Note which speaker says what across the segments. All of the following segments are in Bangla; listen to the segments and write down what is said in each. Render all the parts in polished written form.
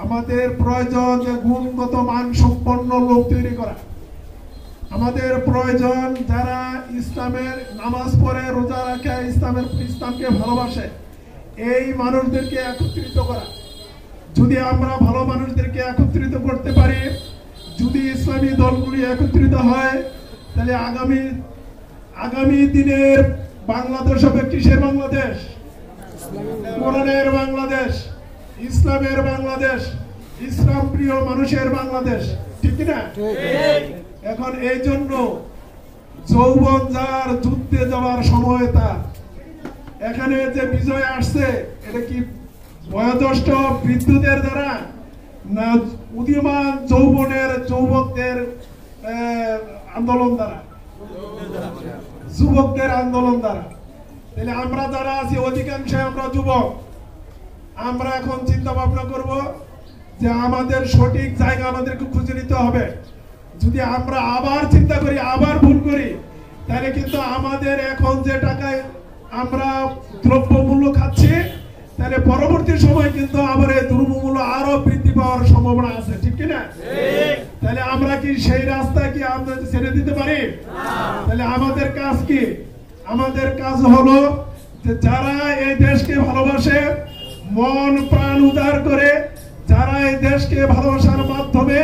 Speaker 1: আমাদের প্রয়োজন যে গুণগত মান সম্পন্ন লোক তৈরি করা। আমাদের প্রয়োজন যারা ইসলামের নামাজ পড়ে, রোজা রাখে, ইসলামকে ভালোবাসে, এই মানুষদেরকে একত্রিত করা। যদি আমরা ভালো মানুষদেরকে একত্রিত করতে পারি, যদি ইসলামী দলগুলি একত্রিত হয়, তাহলে আগামী দিনের বাংলাদেশ হবে কিসের বাংলাদেশ? কোরআনের বাংলাদেশ, ইসলামের বাংলাদেশ, ইসলাম প্রিয় মানুষের বাংলাদেশ, ঠিক না? এখন এই জন্য যৌবন যার, যুদ্ধে যাওয়ার সময় তার। এখানে যে বিজয় আসছে, এটা কি বয়োজ্যেষ্ঠ বিদ্যুতের দ্বারা না উদীয়মান যুবকদের আন্দোলন দ্বারা? যুবকদের আন্দোলন দ্বারা। তাহলে আমরা যারা আছি অধিকাংশ আমরা যুবক। আমরা এখন চিন্তা ভাবনা করব যে আমাদের সঠিক জায়গা আমাদেরকে খুঁজে নিতে হবে। যদি আমরা আবার চিন্তা করি, আবার ভুল করি, তাহলে কিন্তু আমাদের এখন যে টাকায় আমরা দ্রব্যমূল্য খাচ্ছি, তাহলে পরবর্তী সময় কিন্তু আবার এই দ্রব্যমূল্য আরো বৃদ্ধি পাওয়ার সম্ভাবনা আছে, ঠিক কিনা? তাহলে আমরা কি সেই রাস্তা কি আমরা ছেড়ে দিতে পারি? তাহলে আমাদের কাজ কি? আমাদের কাজ হলো যে যারা এই দেশকে ভালোবাসে, মন প্রাণ উদার করে, যারা এই দেশকে ভালোবাসার মাধ্যমে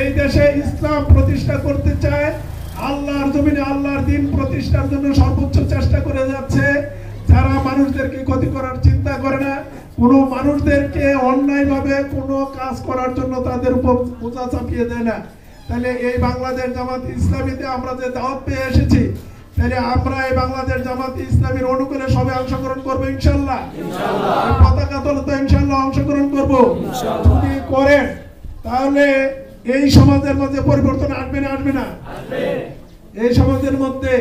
Speaker 1: এই দেশে ইসলাম প্রতিষ্ঠা করতে চায়, আল্লাহর জমিনে আল্লাহর দ্বীন প্রতিষ্ঠার জন্য সর্বোচ্চ চেষ্টা করে যাচ্ছে, যারা মানুষদেরকে ক্ষতি করার চিন্তা করে না, কোন মানুষদেরকে অন্যায়ভাবে কোনো কাজ করার জন্য তাদের উপর বোঝা চাপিয়ে দেয় না, তাহলে এই বাংলাদেশ জামাত ইসলামীতে আমরা যে দাওয়াত পেয়ে এসেছি, তাহলে আমরা এই বাংলাদেশ জামাত ইসলামীর অনুকূলে সবাই অংশগ্রহণ করবো ইনশাল্লাহ। পতাকা তোলাতে ইনশাল্লাহ অংশগ্রহণ করবো। যদি করেন তাহলে এই সমাজের মধ্যে পরিবর্তন আসবে না? আসবে না? এই সমাজের মধ্যে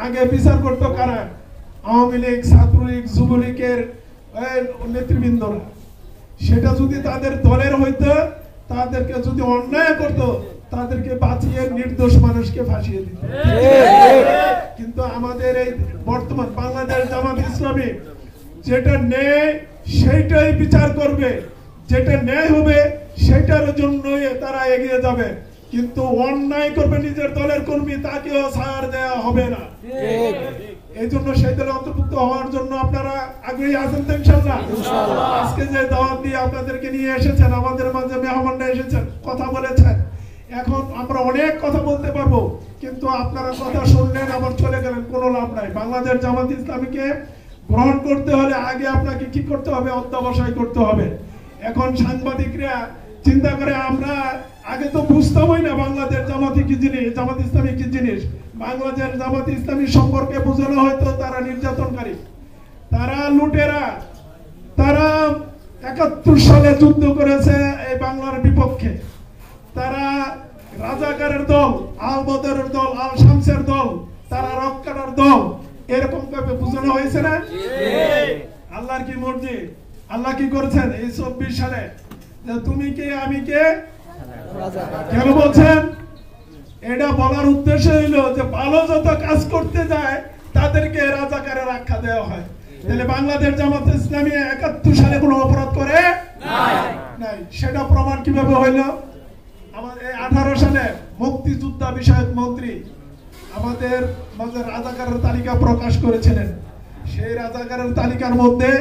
Speaker 1: আগে বিচার করতো কারা? আওয়ামী লীগ, ছাত্রলীগ, যুবলীগের নেতৃবৃন্দরা। সেটা যদি তাদের দলের হইতো, তাদেরকে যদি অন্যায় করতো, তাদেরকে বাঁচিয়ে নির্দোষ মানুষকে ফাঁসিয়ে দিত। কিন্তু আমাদের এই বর্তমান বাংলাদেশ জামাত ইসলামী যেটা ন্যায় সেইটাই বিচার করবে, যেটা ন্যায় হবে সেটার জন্যই তারা এগিয়ে যাবে। কিন্তু অন্যায় করবে নিজের দলের কর্মী, তাকেও ছাড় দেওয়া হবে না। এই জন্য সেই দলে অন্তর্ভুক্ত হওয়ার জন্য আপনারা আগ্রহী আছেন তো ইনশাআল্লাহ? আজকে যে দাওয়াত দিয়ে আপনাদেরকে নিয়ে এসেছেন, আমাদের মাঝে মেহমানরা এসেছেন, কথা বলেছেন, এখন আমরা অনেক কথা বলতে পারবো, কিন্তু আপনারা কথা শুনলেন আবার চলে গেলেন, কোনো লাভ নাই। বাংলাদেশ জামাত ইসলামীকে গ্রহণ করতে হলে আগে আপনাকে কি করতে হবে? অধ্যবসায় করতে হবে। এখন সাংবাদিকরা চিন্তা করে, আমরা আগে তো বুঝতামই না বাংলাদেশ জামাতি কি জিনিস, জামাত ইসলামী কি জিনিস। বাংলাদেশ জামাত ইসলামী সম্পর্কে বোঝানো হয়তো তারা নির্যাতনকারী, তারা লুটেরা, তারা ৭১ সালে যুদ্ধ করেছে এই বাংলার বিপক্ষে, তারা রাজাকারের দল, আল বদরের দল, আল শামসের দল, তারা রক্কাটার দল, এরকম ভাবে বোঝানো হয়েছে না? আল্লাহর কি মর্জি? আল্লাহ কি করেছেন এই ২৪ সালে? যে তুমি কে আমি কে কেন বলছেন? এটা বলার উদ্দেশ্য হইলো যে ভালো যত কাজ করতে যায় তাদেরকে রাজাকারের আখ্যা দেওয়া হয়। তাহলে বাংলাদেশ জামাত ইসলামী ৭১ সালে কোনো অপরাধ করে নাই, সেটা প্রমাণ কিভাবে হইল? আমাদের ১৮ সালে মুক্তিযোদ্ধা বিষয়ক মন্ত্রী আমাদের মাঝে রাজাকারের তালিকা প্রকাশ করেছিলেন। সেই রাজাকারের তালিকার মধ্যে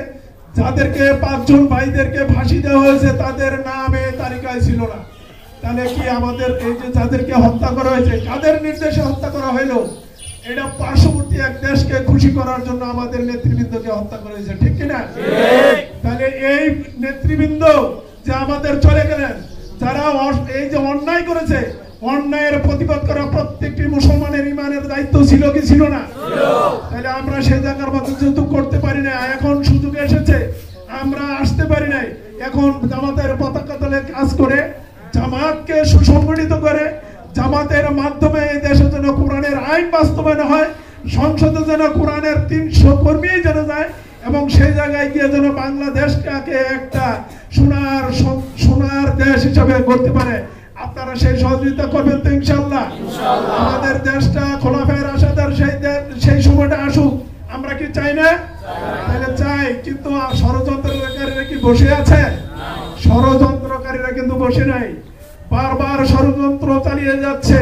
Speaker 1: যাদেরকে ৫ জন ভাইদেরকে ফাঁসি দেওয়া হয়েছে তাদের নাম এই তালিকায় ছিল না। তাহলে কি আমাদের এই যে যাদেরকে হত্যা করা হয়েছে, কাদের নির্দেশে হত্যা করা হইলো? এটা পার্শ্ববর্তী এক দেশকে খুশি করার জন্য আমাদের নেতৃবৃন্দকে হত্যা করা হয়েছে, ঠিক কিনা? তাহলে এই নেতৃবৃন্দ যে আমাদের চলে গেলেন, যারা এই যে অন্যায় করেছে, অন্যায়ের প্রতিবাদ করা প্রত্যেকটি মুসলমানের ইমানের দায়িত্ব ছিল কি ছিল না? তাহলে আমরা সেই জায়গার মতো যেহেতু করতে পারি না, এখন সুযোগ এসেছে, আমরা আসতে পারি নাই, এখন জামাতের পতাকা তলে কাজ করে, জামাতকে সুসংগঠিত করে, জামাতের মাধ্যমে এই দেশে যেন কোরআনের আইন বাস্তবায়ন হয়, সংসদে যেন কোরআনের ৩০০ কর্মী যেন যায়, এবং সেই জায়গায় গিয়ে যেন বাংলাদেশটাকে একটা সোনার দেশ হিসাবে করতে পারে। আপনারা সেই সহযোগিতা করবেন তো ইনশাআল্লাহ? আমাদের দেশটা খোলাফায়ে রাশেদার সেই সময়টা আসুক, আমরা কি চাই না? তাহলে চাই, কিন্তু ষড়যন্ত্রকারীরা কি বসে আছে? ষড়যন্ত্রকারী ষড়যন্ত্রকারীরা কিন্তু বসে নাই, বারবার ষড়যন্ত্র চালিয়ে যাচ্ছে।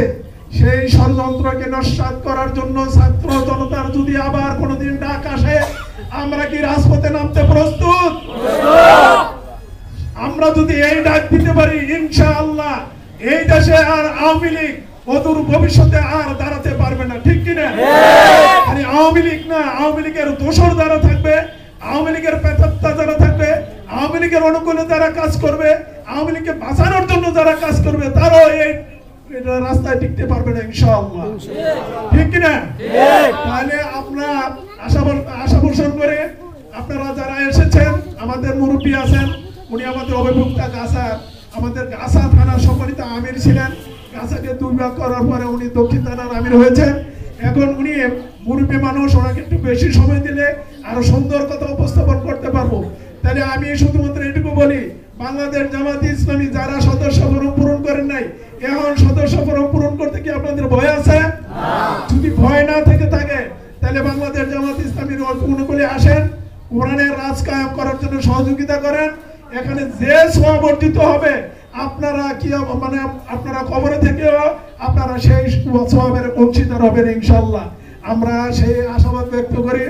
Speaker 1: সেই ষড়যন্ত্রকে নস্যাৎ করার জন্য ছাত্র জনতার যদি আবার কোনোদিন ডাক আসে, আমরা কি রাজপথে নামতে প্রস্তুত? আমরা যদি এই ডাক দিতে পারি, ইনশাআল্লাহ এই দেশে আর আওয়ামী লীগ অদূর ভবিষ্যতে আর দাঁড়াতে পারবে না, ঠিক কিনা? খালি আওয়ামী লীগ না, আওয়ামী লীগের দোসর যারা থাকবে, আওয়ামী লীগের পেতাত্তা যারা থাকবে, আওয়ামী লীগের অনুকূলে যারা কাজ করবে, আওয়ামী লীগকে বাঁচানোর জন্য যারা কাজ করবে, তারাও এই রাস্তায় টিকতে পারবে না ইনশাআল্লাহ, ঠিক কিনা? তাহলে আমরা আশা পোষণ করে আপনারা যারা এসেছেন, আমাদের মুরব্বী আছেন, উনি আমাদের অভিভুক্তা গাছা, আমাদের গাছা থানার সম্মানিত আমির ছিলেন। গাছাকে 2 ভাগ করার পরে উনি দক্ষিণ থানার আমির হয়েছেন। এখন উনি মুরব্বী মানুষ, ওনাকে একটু বেশি সময় দিলে আরো সুন্দর কথা উপস্থাপন করতে পারবো। তাহলে আমি শুধুমাত্র এটুকু বলি, বাংলাদেশ জামাতে ইসলামী যারা সদস্য ফরম পূরণ করেন নাই, এখন সদস্য ফরম পূরণ করতে কি আপনাদের ভয় আছে? যদি ভয় না থেকে থাকে, তাহলে বাংলাদেশ জামাতে ইসলামীর অনুকূলে আসেন, কোরআনের রাজ কায়েম করার জন্য সহযোগিতা করেন। এখানে যে সওয়াব অর্জিত হবে, আপনারা কি মানে আপনারা কবরে থেকেও আপনারা সেই সওয়াবের অংশীদার হবেন ইনশাআল্লাহ। আমরা সেই আশাবাদ ব্যক্ত করি।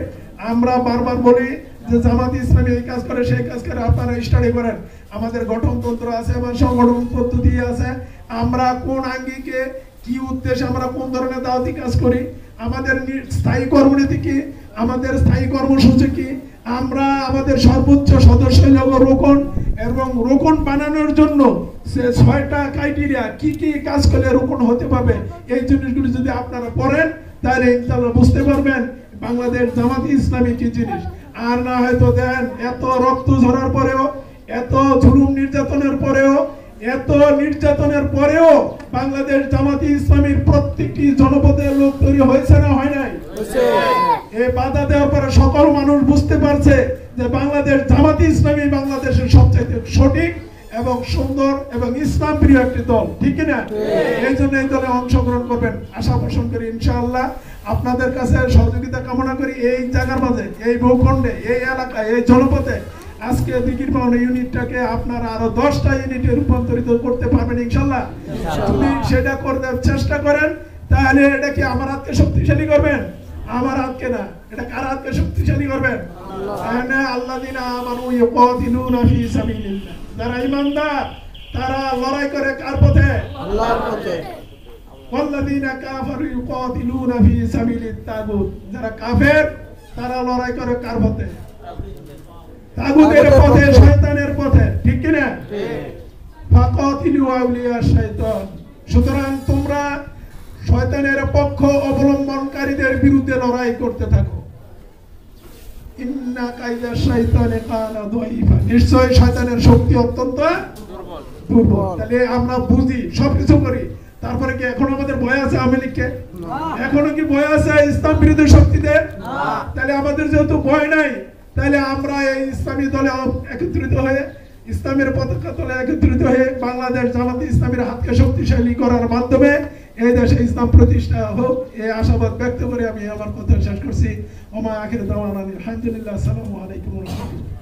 Speaker 1: আমরা বারবার বলি যে জামাতে ইসলামী এই কাজ করে, সেই কাজ করে, আপনারা স্টাডি করেন। আমাদের গঠনতন্ত্র আছে, আমার সংগঠন পদ্ধতি আছে, আমরা কোন আঙ্গিকে কি উদ্দেশ্যে আমরা কোন ধরনের দাওয়াতি কাজ করি, আমাদের স্থায়ী কর্মনীতি কি, আমাদের স্থায়ী কর্মসূচি কি, আমরা আমাদের সর্বোচ্চ সদস্য রোকন এবং রোকন বানানোর জন্য 6টা ক্রাইটেরিয়া কি কি কাজ করলে রোকন হতে পারবে, এই জিনিসগুলি যদি আপনারা পড়েন, তাহলে ইনশাআল্লাহ বুঝতে পারবেন বাংলাদেশ জামাতে ইসলামী কি জিনিস। আর না হয়তো দেন এত রক্ত ঝরার পরেও, এত জুলুম নির্যাতনের পরেও, বাংলাদেশ জামাতে ইসলামীর প্রত্যেকটি জনপদের লোক তৈরি হয়েছে না হয় নাই? এই বাধা দেওয়ার পরে সকল মানুষ বুঝতে পারছে যে বাংলাদেশ জামাতে ইসলামী বাংলাদেশের সবচেয়ে সঠিক এবং সুন্দর এবং ইসলাম প্রিয় একটি দল, ঠিক না? এই জন্য এই দলে অংশগ্রহণ করবেন আশা পোষণ করি ইনশাআল্লাহ। আপনাদের কাছে সহযোগিতা কামনা করি। এই জায়গার মাঝে, এই ভূখণ্ডে, এই এলাকায়, এই জনপদে আজকে দিঘির পাওনা ইউনিটটাকে আপনারা আরো 10টা ইউনিটে রূপান্তরিত করতে পারবেন ইনশাআল্লাহ। যদি সেটা করতে চেষ্টা করেন, তাহলে এটা কি আমার হাতকে শক্তিশালী করবেন? আমার হাতকে না, এটা কার হাতকে শক্তিশালী করবেন? আল্লাযিনা আমানু ইউকাতিলুনা ফি সাবিলিল্লাহ, যারা ঈমানদার তারা লড়াই করে কার পথে? আল্লাহর পথে। ওয়াল্লাযিনা কাফারু ইউকাতিলুনা ফি সাবিলিত তাগুত, যারা কাফের তারা লড়াই করে কার পথে? তাগুতের পথে, শয়তানের পথে, ঠিক কি না? ফাকাতিলু আউলিয়া শাইতান, সুতরাং তোমরা শয়তানের পক্ষ অবলম্বনকারীদের বিরুদ্ধে লড়াই করতে থাকো। ইন্না কাইদা শাইতানে কানা দাঈফা, নিশ্চয় শয়তানের শক্তি অত্যন্ত দুর্বল। তাহলে আমরা বুঝি, সবকিছু করি, তারপরে কি এখন আমাদের ভয় আছে আওয়ামী লীগকে? এখনো কি ভয় আছে ইসলাম বিরোধী শক্তিতে? তাহলে আমাদের যেহেতু ভয় নাই, তাহলে আমরা এই ইসলামী দলে একত্রিত হয়ে, ইসলামের পতাকা তলে একত্রিত হয়ে বাংলাদেশ জামাতে ইসলামের হাতকে শক্তিশালী করার মাধ্যমে এই দেশে ইসলাম প্রতিষ্ঠা হোক, এই আশাবাদ ব্যক্ত করে আমি আমার কথা শেষ করছি। ওমা আখির দাওয়ানা আলহামদুলিল্লাহ, আসসালামু আলাইকুম ওয়া রাহমাতুল্লাহ।